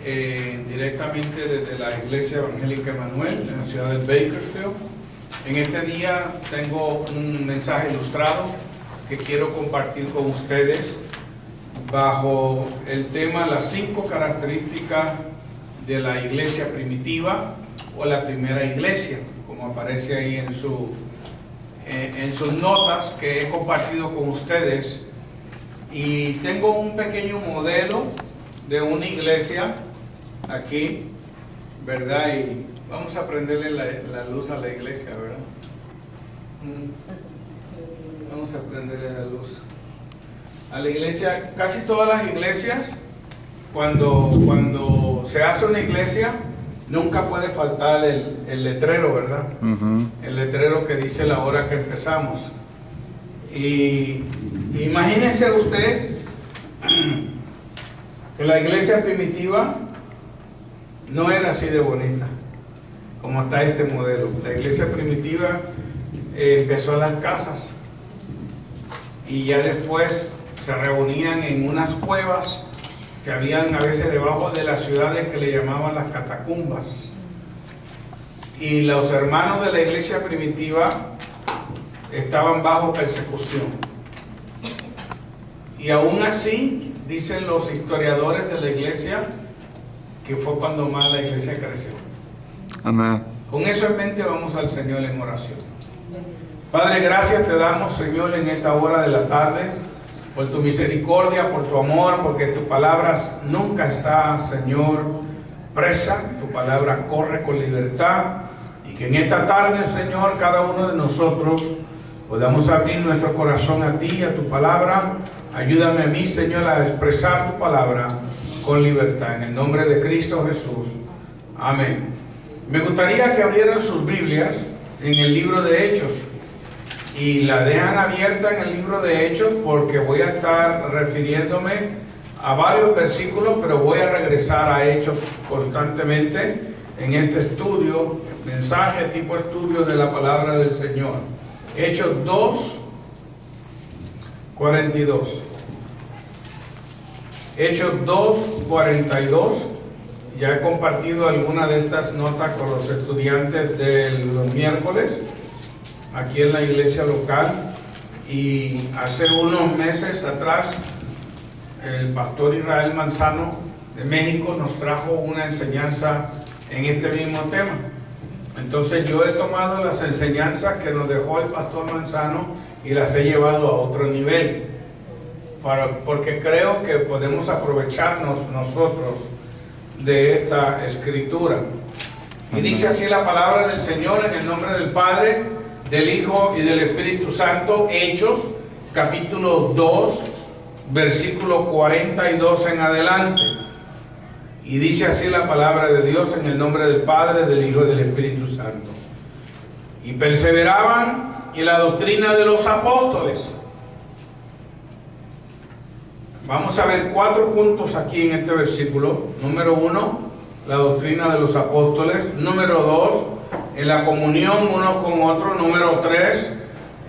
directamente desde la Iglesia Evangélica Emanuel en la ciudad de Bakersfield. En este día tengo un mensaje ilustrado que quiero compartir con ustedes bajo el tema las 5 características de la iglesia primitiva o la primera iglesia, como aparece ahí en sus notas que he compartido con ustedes. Y tengo un pequeño modelo de una iglesia aquí, ¿verdad? Y vamos a prenderle la luz a la iglesia, ¿verdad? Vamos a prenderle la luz a la iglesia. Casi todas las iglesias, cuando se hace una iglesia, nunca puede faltar el letrero, ¿verdad? El letrero que dice la hora que empezamos. Y imagínese usted que la iglesia primitiva no era así de bonita como está este modelo. La iglesia primitiva empezó en las casas y ya después se reunían en unas cuevas que habían a veces debajo de las ciudades que le llamaban las catacumbas. Y los hermanos de la iglesia primitiva estaban bajo persecución. Y aún así, dicen los historiadores de la iglesia, que fue cuando más la iglesia creció. Amén. Con eso en mente vamos al Señor en oración. Padre, gracias te damos, Señor, en esta hora de la tarde, por tu misericordia, por tu amor, porque tu palabra nunca está, Señor, presa. Tu palabra corre con libertad. Y que en esta tarde, Señor, cada uno de nosotros podamos abrir nuestro corazón a ti y a tu palabra. Ayúdame a mí, Señor, a expresar tu palabra con libertad. En el nombre de Cristo Jesús. Amén. Me gustaría que abrieran sus Biblias en el libro de Hechos. Y la dejan abierta en el libro de Hechos porque voy a estar refiriéndome a varios versículos, pero voy a regresar a Hechos constantemente en este estudio, mensaje tipo estudio de la palabra del Señor. Hechos 2, 42. Hechos 2, 42. Ya he compartido algunas de estas notas con los estudiantes de los miércoles aquí en la iglesia local, y hace unos meses atrás el pastor Israel Manzano de México nos trajo una enseñanza en este mismo tema. Entonces yo he tomado las enseñanzas que nos dejó el pastor Manzano y las he llevado a otro nivel, porque creo que podemos aprovecharnos nosotros de esta escritura. Y dice así la palabra del Señor en el nombre del Padre, del Hijo y del Espíritu Santo. Hechos capítulo 2 versículo 42 en adelante. Y dice así la palabra de Dios en el nombre del Padre, del Hijo y del Espíritu Santo. Y perseveraban en la doctrina de los apóstoles. Vamos a ver 4 puntos aquí en este versículo. Número 1, la doctrina de los apóstoles. Número 2, en la comunión unos con otros. Número 3,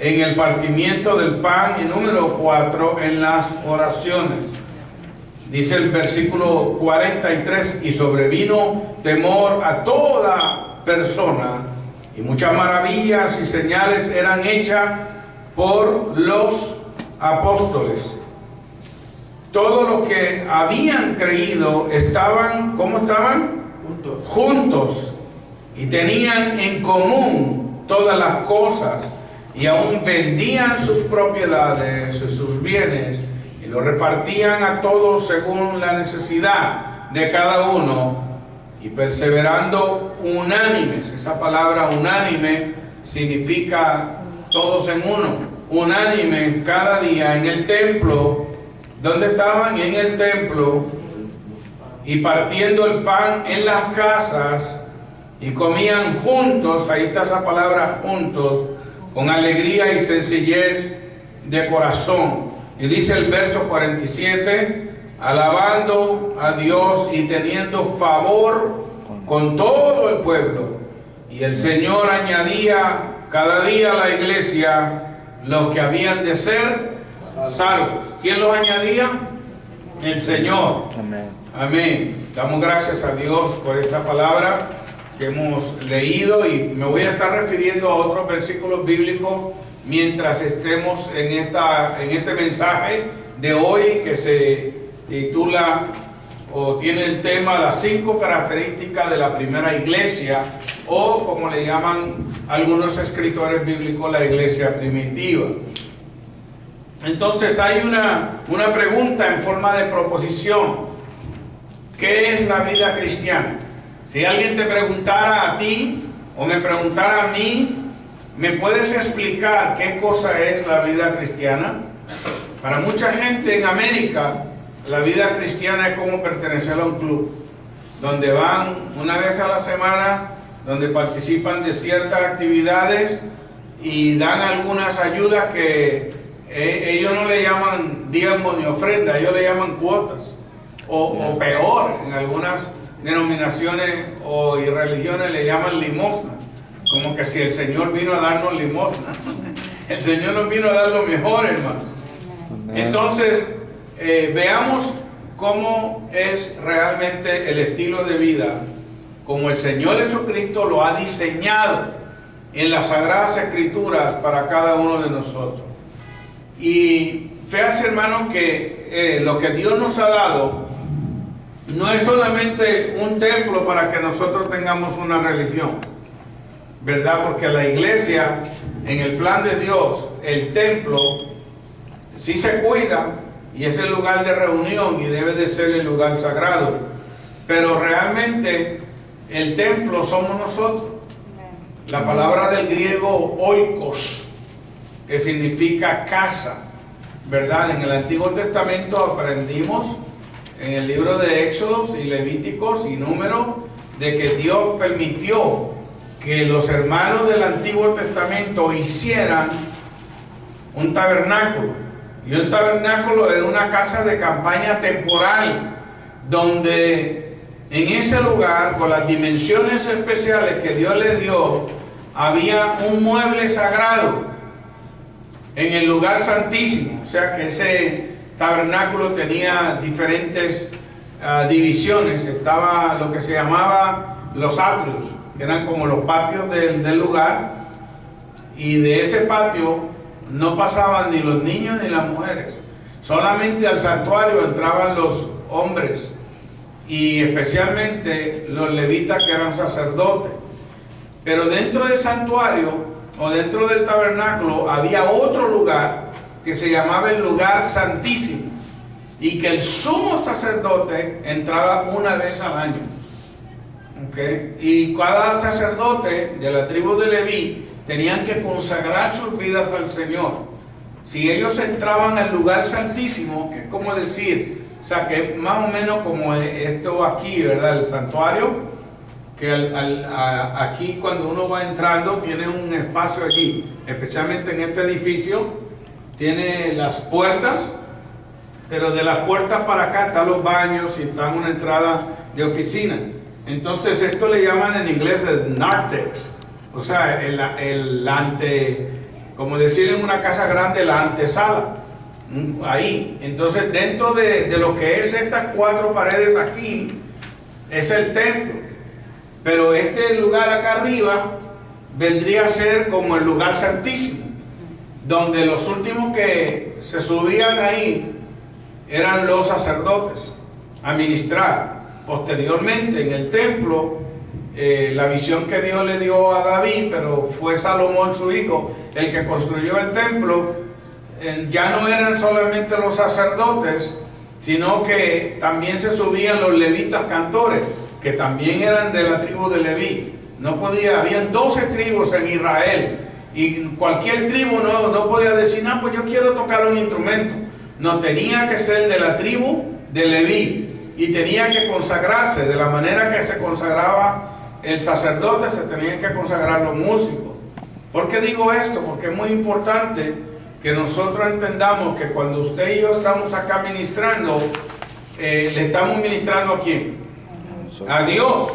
en el partimiento del pan. Y número 4, en las oraciones. Dice el versículo 43, y sobrevino temor a toda persona, y muchas maravillas y señales eran hechas por los apóstoles. Todos los que habían creído estaban, ¿cómo estaban? Juntos. Y tenían en común todas las cosas, y aún vendían sus propiedades y sus bienes, y lo repartían a todos según la necesidad de cada uno, y perseverando unánimes. Esa palabra unánime significa todos en uno. Unánime cada día en el templo. ¿Dónde estaban? En el templo, y partiendo el pan en las casas, y comían juntos. Ahí está esa palabra juntos, con alegría y sencillez de corazón. Y dice el verso 47, alabando a Dios y teniendo favor con todo el pueblo. Y el Señor añadía cada día a la iglesia los que habían de ser salvos. ¿Quién los añadía? el Señor. Amén. Amén. Damos gracias a Dios por esta palabra que hemos leído, y me voy a estar refiriendo a otros versículos bíblicos mientras estemos en este mensaje de hoy, que se titula o tiene el tema las 5 características de la primera iglesia, o como le llaman algunos escritores bíblicos, la iglesia primitiva. Entonces hay una pregunta en forma de proposición: ¿qué es la vida cristiana? Si alguien te preguntara a ti o me preguntara a mí, ¿me puedes explicar qué cosa es la vida cristiana? Para mucha gente en América, la vida cristiana es como pertenecer a un club, donde van una vez a la semana, donde participan de ciertas actividades y dan algunas ayudas que ellos no le llaman diezmo ni ofrenda, ellos le llaman cuotas, o peor, en algunas denominaciones y religiones le llaman limosna, como que si el Señor vino a darnos limosna. El Señor nos vino a dar lo mejor, hermanos. Entonces, veamos cómo es realmente el estilo de vida, como el Señor Jesucristo lo ha diseñado en las Sagradas Escrituras para cada uno de nosotros. Y fíjense, hermanos, que lo que Dios nos ha dado no es solamente un templo para que nosotros tengamos una religión, ¿verdad? Porque la iglesia, en el plan de Dios, el templo, sí se cuida y es el lugar de reunión y debe de ser el lugar sagrado, pero realmente el templo somos nosotros. La palabra del griego oikos, que significa casa, ¿verdad? En el Antiguo Testamento aprendimos en el libro de Éxodos y Levíticos y Números de que Dios permitió que los hermanos del Antiguo Testamento hicieran un tabernáculo. Y un tabernáculo era una casa de campaña temporal, donde en ese lugar, con las dimensiones especiales que Dios le dio, había un mueble sagrado en el lugar santísimo. O sea que ese tabernáculo tenía diferentes divisiones. Estaba lo que se llamaba los atrios, que eran como los patios del lugar, y de ese patio no pasaban ni los niños ni las mujeres. Solamente al santuario entraban los hombres, y especialmente los levitas, que eran sacerdotes. Pero dentro del santuario o dentro del tabernáculo había otro lugar que se llamaba el lugar santísimo, y que el sumo sacerdote entraba una vez al año. ¿Okay? Y cada sacerdote de la tribu de Leví tenían que consagrar sus vidas al Señor. Si ellos entraban al lugar santísimo, que es como decir, o sea, que más o menos como esto aquí, ¿verdad? El santuario, que aquí cuando uno va entrando tiene un espacio allí, especialmente en este edificio, tiene las puertas, pero de las puertas para acá están los baños y está una entrada de oficina. Entonces esto le llaman en inglés el narthex, o sea, como decir en una casa grande, la antesala, ahí. Entonces dentro de lo que es estas 4 paredes aquí, es el templo. Pero este lugar acá arriba vendría a ser como el lugar santísimo, donde los últimos que se subían ahí eran los sacerdotes a ministrar. Posteriormente en el templo, la visión que Dios le dio a David, pero fue Salomón su hijo el que construyó el templo, ya no eran solamente los sacerdotes, sino que también se subían los levitas cantores, que también eran de la tribu de Leví. Habían 12 tribus en Israel, y cualquier tribu no podía decir, no, pues yo quiero tocar un instrumento. No, tenía que ser de la tribu de Leví, y tenía que consagrarse de la manera que se consagraba el sacerdote, se tenían que consagrar los músicos. ¿Por qué digo esto? Porque es muy importante que nosotros entendamos que cuando usted y yo estamos acá ministrando, le estamos ministrando ¿a quién? A Dios.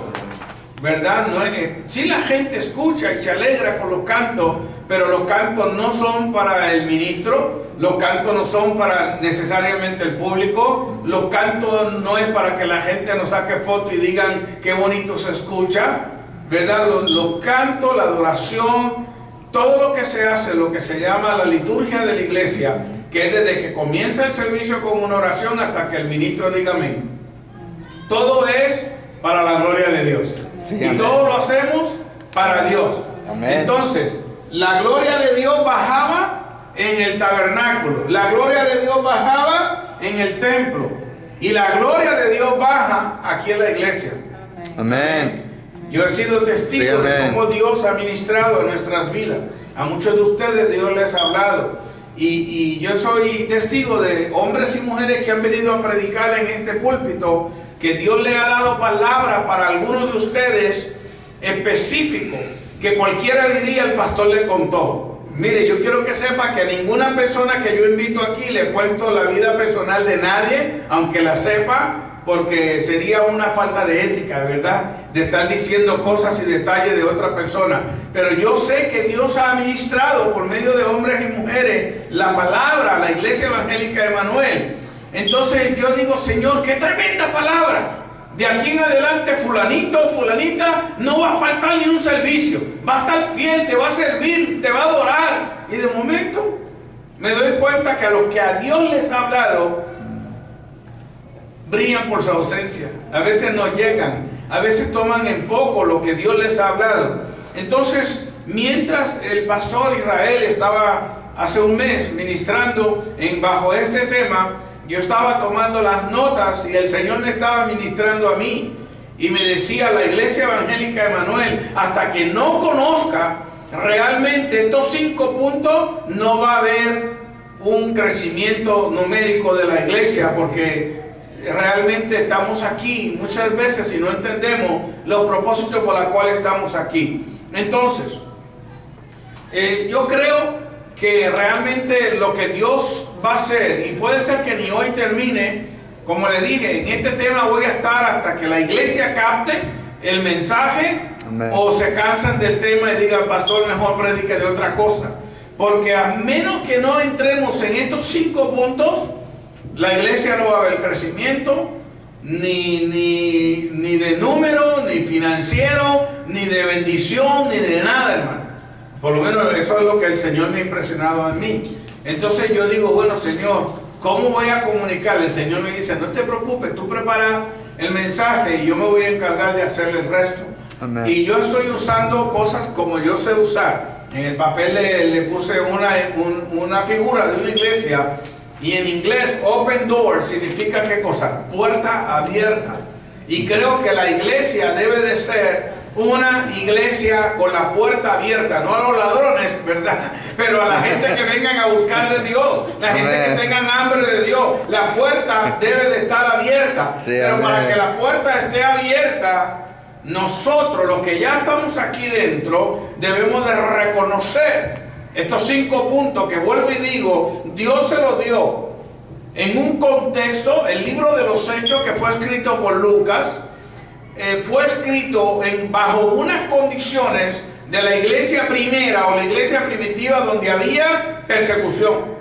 ¿verdad? No es, sí, la gente escucha y se alegra con los cantos, pero los cantos no son para el ministro, los cantos no son para necesariamente el público, los cantos no es para que la gente nos saque foto y digan qué bonito se escucha, ¿verdad? Los cantos, la adoración, todo lo que se hace, lo que se llama la liturgia de la iglesia, que es desde que comienza el servicio con una oración hasta que el ministro diga amén. Todo es para la gloria de Dios. Sí, y amén. todo lo hacemos para Dios. Amén. Entonces, la gloria de Dios bajaba en el tabernáculo, la gloria de Dios bajaba en el templo, y la gloria de Dios baja aquí en la iglesia. Amén. Yo he sido testigo Sí, de amén. cómo Dios ha ministrado en nuestras vidas. A muchos de ustedes Dios les ha hablado. Y yo soy testigo de hombres y mujeres que han venido a predicar en este púlpito, que Dios le ha dado palabra para algunos de ustedes específico, que cualquiera diría el pastor le contó. Mire, yo quiero que sepa que a ninguna persona que yo invito aquí le cuento la vida personal de nadie, aunque la sepa, porque sería una falta de ética, ¿verdad? De estar diciendo cosas y detalles de otra persona. Pero yo sé que Dios ha administrado por medio de hombres y mujeres la palabra a la Iglesia Evangélica de Emanuel. Entonces yo digo, Señor, qué tremenda palabra. De aquí en adelante fulanito o fulanita no va a faltar ni un servicio. Va a estar fiel, te va a servir, te va a adorar. Y de momento me doy cuenta que a los que a Dios les ha hablado brillan por su ausencia. A veces no llegan, a veces toman en poco lo que Dios les ha hablado. Entonces, mientras el pastor Israel estaba hace un mes ministrando bajo este tema, yo estaba tomando las notas y el Señor me estaba ministrando a mí y me decía: la Iglesia Evangélica de Emanuel, hasta que no conozca realmente estos 5 puntos, no va a haber un crecimiento numérico de la iglesia, porque realmente estamos aquí muchas veces y no entendemos los propósitos por los cuales estamos aquí. Entonces, yo creo que realmente lo que Dios va a hacer, y puede ser que ni hoy termine, como le dije, en este tema voy a estar hasta que la iglesia capte el mensaje. Amén. O se cansan del tema y digan: pastor, mejor predique de otra cosa. Porque a menos que no entremos en estos 5 puntos, la iglesia no va a haber crecimiento, ni de número, ni financiero, ni de bendición, ni de nada, hermano. Por lo menos eso es lo que el Señor me ha impresionado en mí. Entonces yo digo: bueno, Señor, ¿cómo voy a comunicar? El Señor me dice: no te preocupes, tú preparas el mensaje y yo me voy a encargar de hacer el resto. Amén. Y yo estoy usando cosas como yo sé usar. En el papel le puse una figura de una iglesia, y en inglés open door significa ¿qué cosa? Puerta abierta. Y creo que la iglesia debe de ser una iglesia con la puerta abierta, no a los ladrones, ¿verdad? Pero a la gente que vengan a buscar de Dios, la gente que tengan hambre de Dios. La puerta debe de estar abierta. Sí, pero para que la puerta esté abierta, nosotros, los que ya estamos aquí dentro, debemos de reconocer estos 5 puntos que, vuelvo y digo, Dios se los dio en un contexto. El libro de los Hechos, que fue escrito por Lucas, fue escrito bajo unas condiciones de la iglesia primera o la iglesia primitiva, donde había persecución.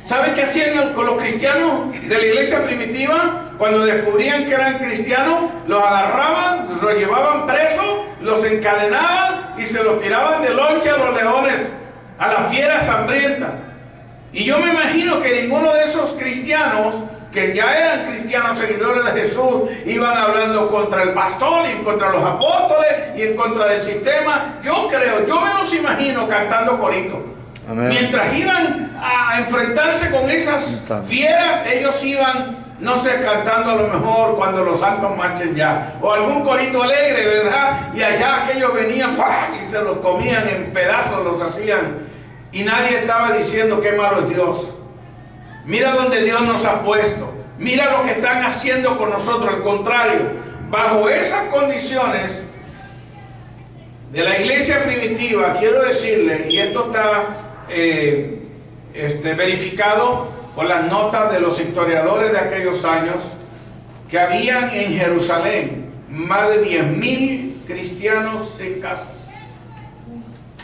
¿Saben qué hacían con los cristianos de la iglesia primitiva? Cuando descubrían que eran cristianos, los agarraban, los llevaban presos, los encadenaban y se los tiraban de lonche a los leones, a las fieras hambrientas. Y yo me imagino que ninguno de esos cristianos, que ya eran cristianos seguidores de Jesús, iban hablando contra el pastor y contra los apóstoles y en contra del sistema. Yo me los imagino cantando coritos. Amén. Mientras iban a enfrentarse con esas fieras, ellos iban, no sé, cantando a lo mejor Cuando los santos marchen ya, o algún corito alegre, ¿verdad? Y allá aquellos venían y se los comían en pedazos, los hacían, y nadie estaba diciendo qué malo es Dios. Mira donde Dios nos ha puesto, mira lo que están haciendo con nosotros. Al contrario, bajo esas condiciones de la iglesia primitiva, quiero decirle, y esto está verificado por las notas de los historiadores de aquellos años, que habían en Jerusalén más de 10,000 cristianos sin casas.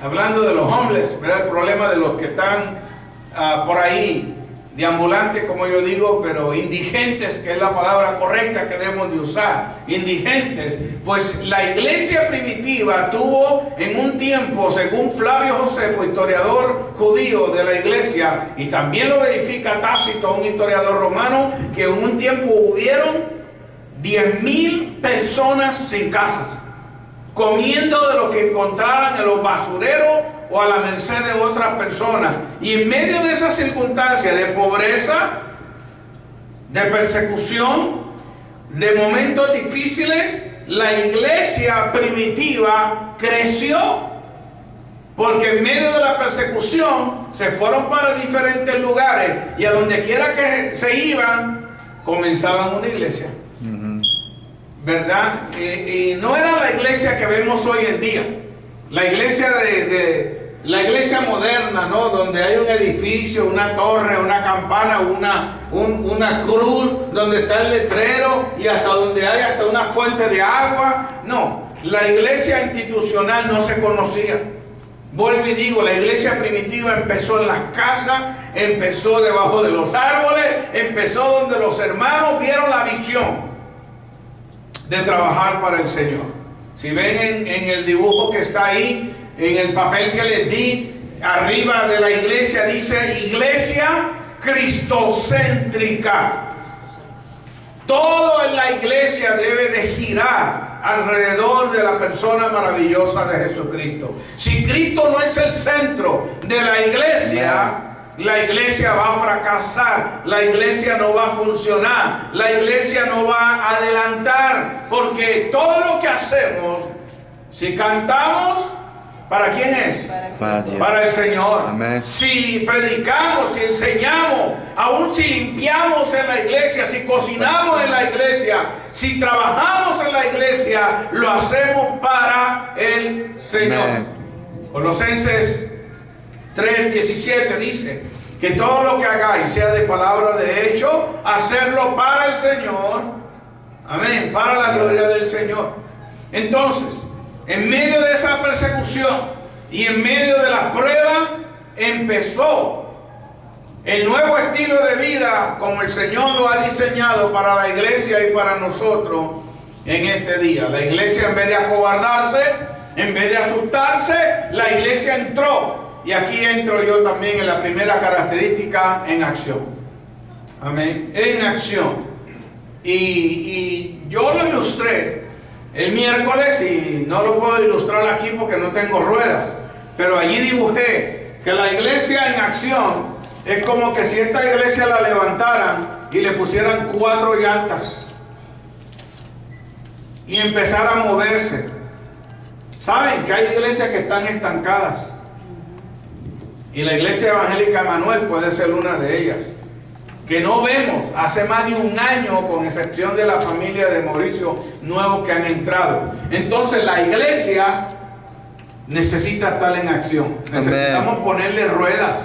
Hablando de los homeless, ¿verdad? El problema de los que están por ahí, deambulantes, como yo digo, pero indigentes, que es la palabra correcta que debemos de usar, indigentes. Pues la iglesia primitiva tuvo en un tiempo, según Flavio Josefo, historiador judío de la iglesia, y también lo verifica Tácito, un historiador romano, que en un tiempo hubieron 10,000 personas sin casas, comiendo de lo que encontraran en los basureros o a la merced de otras personas. Y en medio de esas circunstancias de pobreza, de persecución, de momentos difíciles, la iglesia primitiva creció, porque en medio de la persecución se fueron para diferentes lugares, y a donde quiera que se iban, comenzaban una iglesia. ¿Verdad? Y no era la iglesia que vemos hoy en día, la iglesia la iglesia moderna, ¿no? Donde hay un edificio, una torre, una campana, una cruz, donde está el letrero y hasta donde hay hasta una fuente de agua. No, la iglesia institucional no se conocía. Vuelvo y digo, la iglesia primitiva empezó en las casas, empezó debajo de los árboles, empezó donde los hermanos vieron la visión de trabajar para el Señor. Si ven en el dibujo que está ahí, en el papel que les di, arriba de la iglesia dice iglesia cristocéntrica. Todo en la iglesia debe de girar alrededor de la persona maravillosa de Jesucristo. Si Cristo no es el centro de la iglesia va a fracasar, la iglesia no va a funcionar, la iglesia no va a adelantar, porque todo lo que hacemos, si cantamos, ¿para quién es? Para Dios. Para el Señor. Amén. Si predicamos, si enseñamos, aún si limpiamos en la iglesia, si cocinamos en la iglesia, si trabajamos en la iglesia, lo hacemos para el Señor. Amén. Colosenses 3:17 dice que todo lo que hagáis, sea de palabra o de hecho, hacerlo para el Señor. Amén, para la gloria del Señor. Entonces, en medio de esa persecución y en medio de la prueba, empezó el nuevo estilo de vida como el Señor lo ha diseñado para la iglesia y para nosotros en este día. La iglesia, en vez de acobardarse, en vez de asustarse, la iglesia entró. Y aquí entro yo también en la primera característica: en acción. Amén. En acción. Y yo lo ilustré el miércoles, y no lo puedo ilustrar aquí porque no tengo ruedas, pero allí dibujé que la iglesia en acción es como que si esta iglesia la levantaran y le pusieran 4 llantas y empezara a moverse. Saben que hay iglesias que están estancadas, y la iglesia evangélica Emanuel puede ser una de ellas, que no vemos hace más de un año, con excepción de la familia de Mauricio, nuevos que han entrado. Entonces la iglesia necesita estar en acción. Necesitamos ponerle ruedas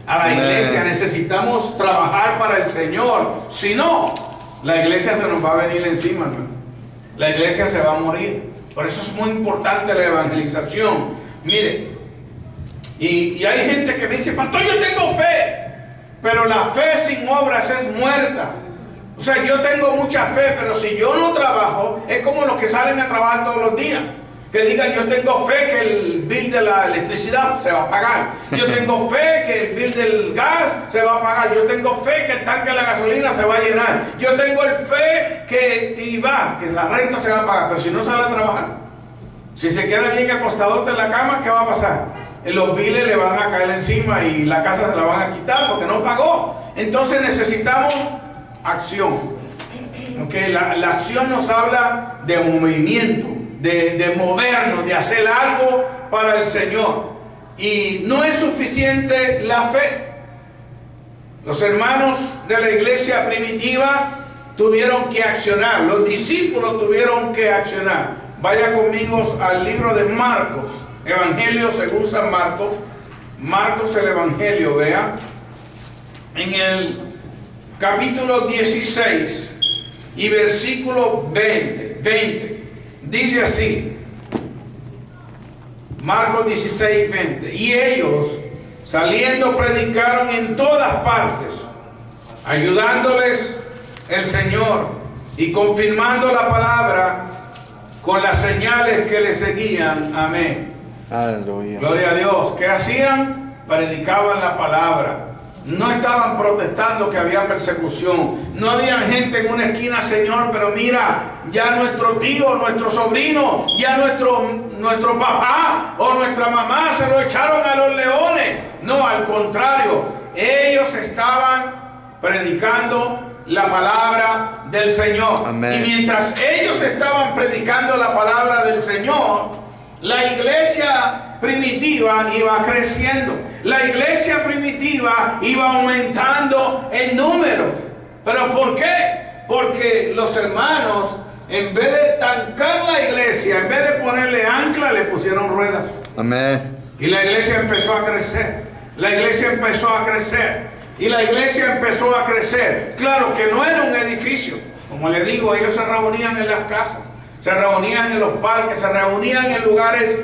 a la iglesia, necesitamos trabajar para el Señor. Si no, la iglesia se nos va a venir encima, hermano. La iglesia se va a morir. Por eso es muy importante la evangelización. Mire, y hay gente que me dice: pastor, yo tengo fe. Pero la fe sin obras es muerta. O sea, yo tengo mucha fe, pero si yo no trabajo, es como los que salen a trabajar todos los días, que digan: yo tengo fe que el bill de la electricidad se va a pagar, yo tengo fe que el bill del gas se va a pagar, yo tengo fe que el tanque de la gasolina se va a llenar, yo tengo fe que la renta se va a pagar. Pero si no sale a trabajar, si se queda bien acostadote en la cama, ¿qué va a pasar? Los biles le van a caer encima y la casa se la van a quitar porque no pagó. Entonces necesitamos acción. ¿Okay? La acción nos habla de un movimiento, de movernos, de hacer algo para el Señor. Y no es suficiente la fe. Los hermanos de la iglesia primitiva tuvieron que accionar. Los discípulos tuvieron que accionar. Vaya conmigo al libro de Marcos. Evangelio según San Marcos. Marcos, el Evangelio, vea. En el capítulo 16, y versículo 20. Dice así, Marcos 16, 20. Y ellos, saliendo, predicaron en todas partes, ayudándoles el Señor y confirmando la palabra con las señales que le seguían. Amén. Aleluya. Gloria a Dios. ¿Qué hacían? Predicaban la palabra. No estaban protestando que había persecución. No había gente en una esquina, Señor, pero mira, ya nuestro tío, nuestro sobrino, ya nuestro papá o nuestra mamá se lo echaron a los leones. No, al contrario, ellos estaban predicando la palabra del Señor. Amén. Y mientras ellos estaban predicando la palabra del Señor, la iglesia primitiva iba creciendo. La iglesia primitiva iba aumentando en números. ¿Pero por qué? Porque los hermanos, en vez de tancar la iglesia, en vez de ponerle ancla, le pusieron ruedas. Amén. Y la iglesia empezó a crecer. La iglesia empezó a crecer. Y la iglesia empezó a crecer. Claro que no era un edificio. Como les digo, ellos se reunían en las casas, se reunían en los parques, se reunían en lugares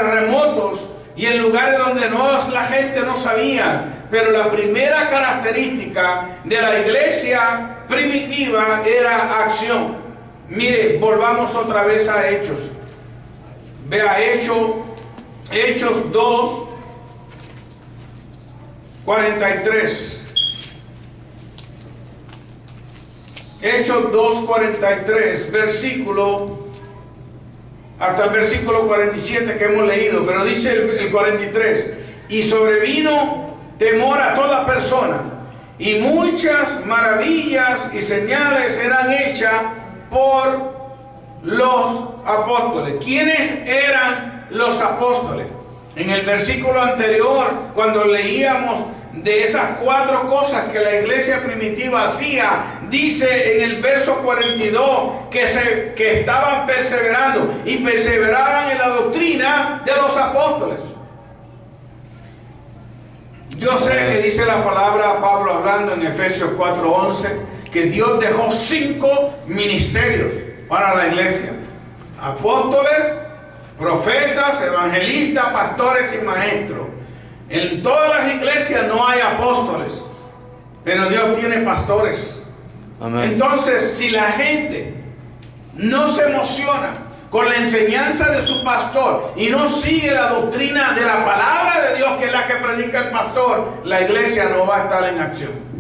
remotos y en lugares donde la gente no sabía. Pero la primera característica de la iglesia primitiva era acción. Mire, volvamos otra vez a Hechos. Vea Hechos 2, 43. Hechos 2:43, hasta el versículo 47 que hemos leído, pero dice el 43, y sobrevino temor a toda persona, y muchas maravillas y señales eran hechas por los apóstoles. ¿Quiénes eran los apóstoles? En el versículo anterior, cuando leíamos de esas 4 cosas que la iglesia primitiva hacía, dice en el verso 42 que estaban perseverando y perseveraban en la doctrina de los apóstoles. Yo sé que dice la palabra, Pablo hablando en Efesios 4:11, que Dios dejó 5 ministerios para la iglesia: apóstoles, profetas, evangelistas, pastores y maestros. En todas las iglesias no hay apóstoles, pero Dios tiene pastores. Amén. Entonces, si la gente no se emociona con la enseñanza de su pastor y no sigue la doctrina de la palabra de Dios, que es la que predica el pastor, la iglesia no va a estar en acción.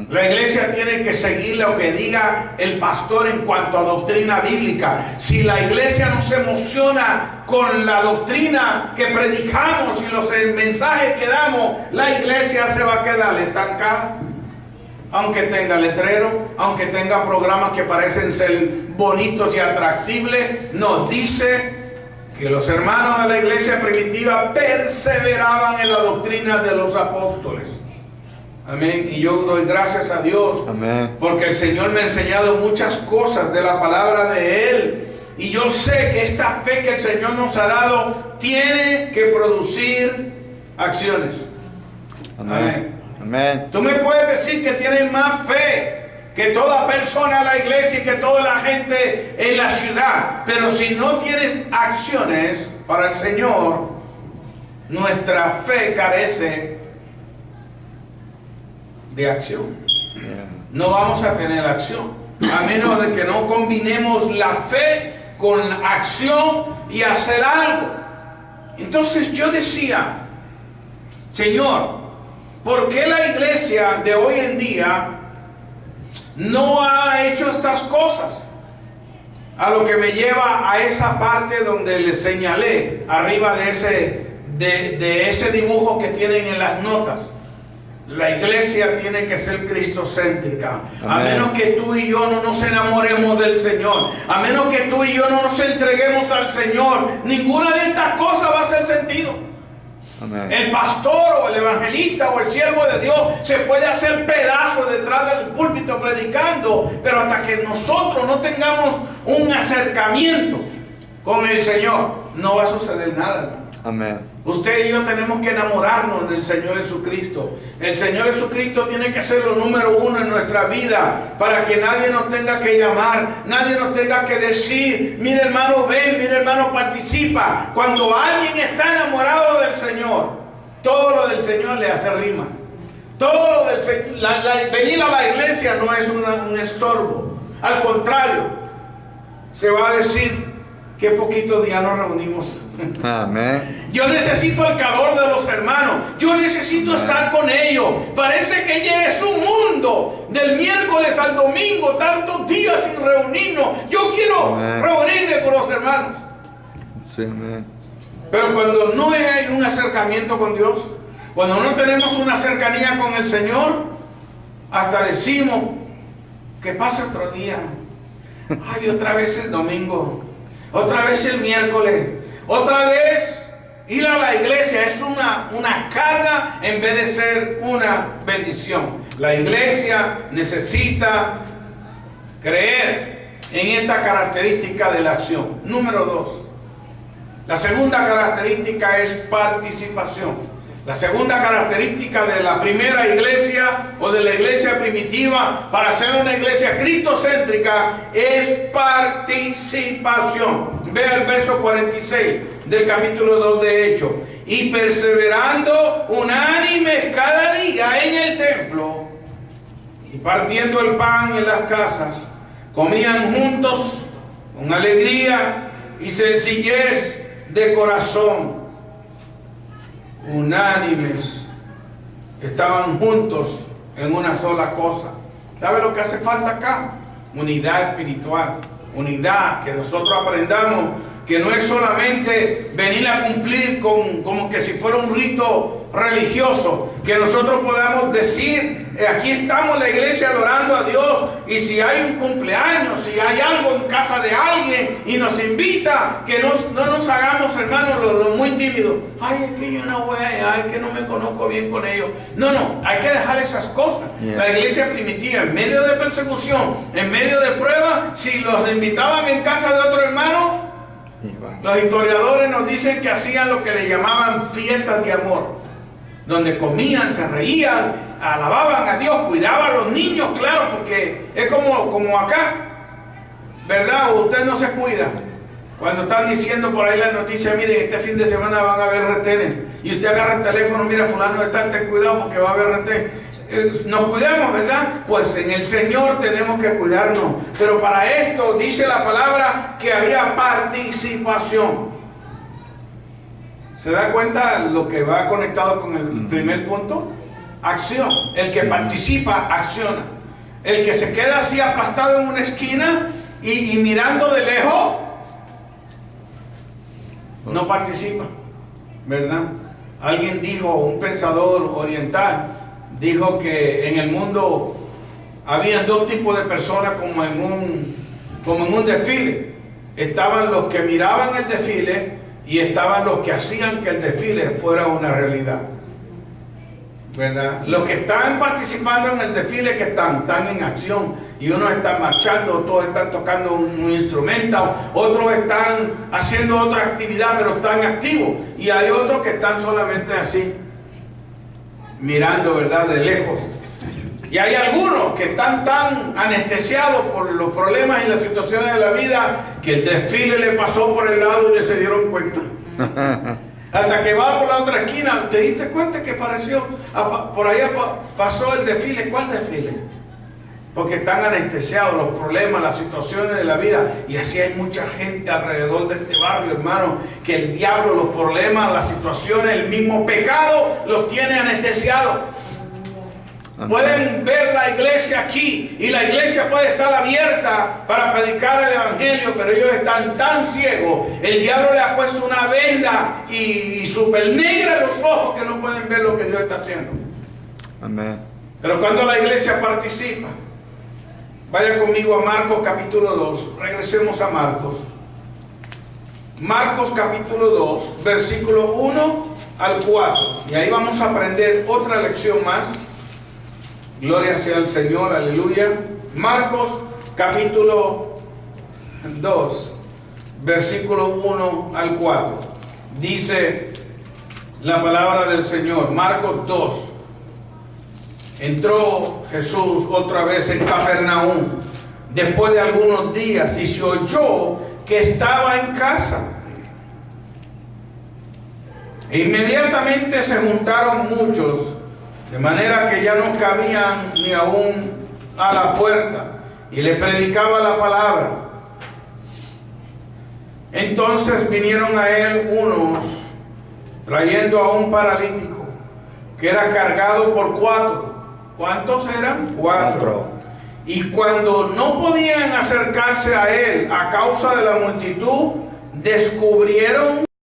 La iglesia tiene que seguir lo que diga el pastor en cuanto a doctrina bíblica. Si la iglesia no se emociona con la doctrina que predicamos y los mensajes que damos, la iglesia se va a quedar estancada. Aunque tenga letrero, aunque tenga programas que parecen ser bonitos y atractibles, nos dice que los hermanos de la iglesia primitiva perseveraban en la doctrina de los apóstoles. Amén. Y yo doy gracias a Dios. Amén. Porque el Señor me ha enseñado muchas cosas de la palabra de Él. Y yo sé que esta fe que el Señor nos ha dado tiene que producir acciones. Amén. Amén. Tú me puedes decir que tienes más fe que toda persona en la iglesia y que toda la gente en la ciudad. Pero si no tienes acciones para el Señor, nuestra fe carece de acción. No vamos a tener acción a menos de que no combinemos la fe con acción y hacer algo. Entonces yo decía, Señor, ¿por qué la iglesia de hoy en día no ha hecho estas cosas? A lo que me lleva a esa parte donde les señalé arriba de ese dibujo que tienen en las notas. La iglesia tiene que ser cristocéntrica. Amén. A menos que tú y yo no nos enamoremos del Señor, a menos que tú y yo no nos entreguemos al Señor, ninguna de estas cosas va a hacer sentido. Amén. El pastor o el evangelista o el siervo de Dios se puede hacer pedazos detrás del púlpito predicando, pero hasta que nosotros no tengamos un acercamiento con el Señor, no va a suceder nada, hermano. Amén. Usted y yo tenemos que enamorarnos del Señor Jesucristo. El Señor Jesucristo tiene que ser lo número uno en nuestra vida, para que nadie nos tenga que llamar, nadie nos tenga que decir, mire hermano, ven, mire hermano, participa. Cuando alguien está enamorado del Señor, todo lo del Señor le hace rima. Todo lo del venir a la iglesia no es un estorbo. Al contrario, se va a decir, qué poquito día nos reunimos. Amén. Yo necesito el calor de los hermanos. Yo necesito estar con ellos. Parece que ya es un mundo. Del miércoles al domingo, tantos días sin reunirnos. Yo quiero reunirme con los hermanos. Sí, amén. Pero cuando no hay un acercamiento con Dios, cuando no tenemos una cercanía con el Señor, hasta decimos, que pase otro día. Ay, otra vez el domingo. Otra vez el miércoles. Otra vez ir a la iglesia es una carga en vez de ser una bendición. La iglesia necesita creer en esta característica de la acción. Número 2. La segunda característica es participación. La segunda característica de la primera iglesia o de la iglesia primitiva para ser una iglesia cristocéntrica es participación. Vea el verso 46 del capítulo 2 de Hechos. Y perseverando unánimes cada día en el templo y partiendo el pan en las casas, comían juntos con alegría y sencillez de corazón. Unánimes, estaban juntos en una sola cosa. ¿Sabe lo que hace falta acá? Unidad espiritual, unidad, que nosotros aprendamos que no es solamente venir a cumplir como que si fuera un rito religioso, que nosotros podamos decir, aquí estamos la iglesia adorando a Dios, y si hay un cumpleaños, si hay algo en casa de alguien y nos invita, que no nos hagamos, hermanos, los muy tímidos. Ay, es que yo no voy allá, es que no me conozco bien con ellos. No, hay que dejar esas cosas. La iglesia primitiva, en medio de persecución, en medio de prueba, si los invitaban en casa de otro hermano, los historiadores nos dicen que hacían lo que le llamaban fiestas de amor, donde comían, se reían, alababan a Dios, cuidaban a los niños, claro, porque es como acá, ¿verdad? Usted no se cuida. Cuando están diciendo por ahí las noticias, miren, este fin de semana van a haber retenes, y usted agarra el teléfono, mira, fulano de tal, ten cuidado porque va a haber retenes. Nos cuidamos, ¿verdad? Pues en el Señor tenemos que cuidarnos. Pero para esto dice la palabra que había participación. ¿Se da cuenta lo que va conectado con el primer punto? Acción. El que participa, acciona. El que se queda así aplastado en una esquina y mirando de lejos, no participa, ¿verdad? Alguien dijo, un pensador oriental, dijo que en el mundo había dos tipos de personas como en un desfile. Estaban los que miraban el desfile y estaban los que hacían que el desfile fuera una realidad, ¿verdad? Los que están participando en el desfile, que están en acción, y unos están marchando, otros están tocando un instrumento, otros están haciendo otra actividad, pero están activos, y hay otros que están solamente así, mirando, ¿verdad?, de lejos. Y hay algunos que están tan anestesiados por los problemas y las situaciones de la vida que el desfile le pasó por el lado y no se dieron cuenta. Hasta que va por la otra esquina, ¿te diste cuenta que pareció? Por allá pasó el desfile. ¿Cuál desfile? Porque están anestesiados los problemas, las situaciones de la vida. Y así hay mucha gente alrededor de este barrio, hermano, que el diablo, los problemas, las situaciones, el mismo pecado los tiene anestesiados. Pueden ver la iglesia aquí y la iglesia puede estar abierta para predicar el evangelio, pero ellos están tan ciegos. El diablo le ha puesto una venda y súper negra en los ojos que no pueden ver lo que Dios está haciendo. Amén. Pero cuando la iglesia participa, vaya conmigo a Marcos capítulo 2. Regresemos a Marcos. Marcos capítulo 2, versículo 1 al 4. Y ahí vamos a aprender otra lección más. Gloria sea al Señor, aleluya. Marcos capítulo 2, versículo 1 al 4. Dice la palabra del Señor. Marcos 2. Entró Jesús otra vez en Capernaum después de algunos días y se oyó que estaba en casa. E inmediatamente se juntaron muchos, de manera que ya no cabían ni aún a la puerta, y le predicaba la palabra. Entonces vinieron a él unos trayendo a un paralítico que era cargado por 4. ¿Cuántos eran? 4. Y cuando no podían acercarse a él a causa de la multitud, descubrieron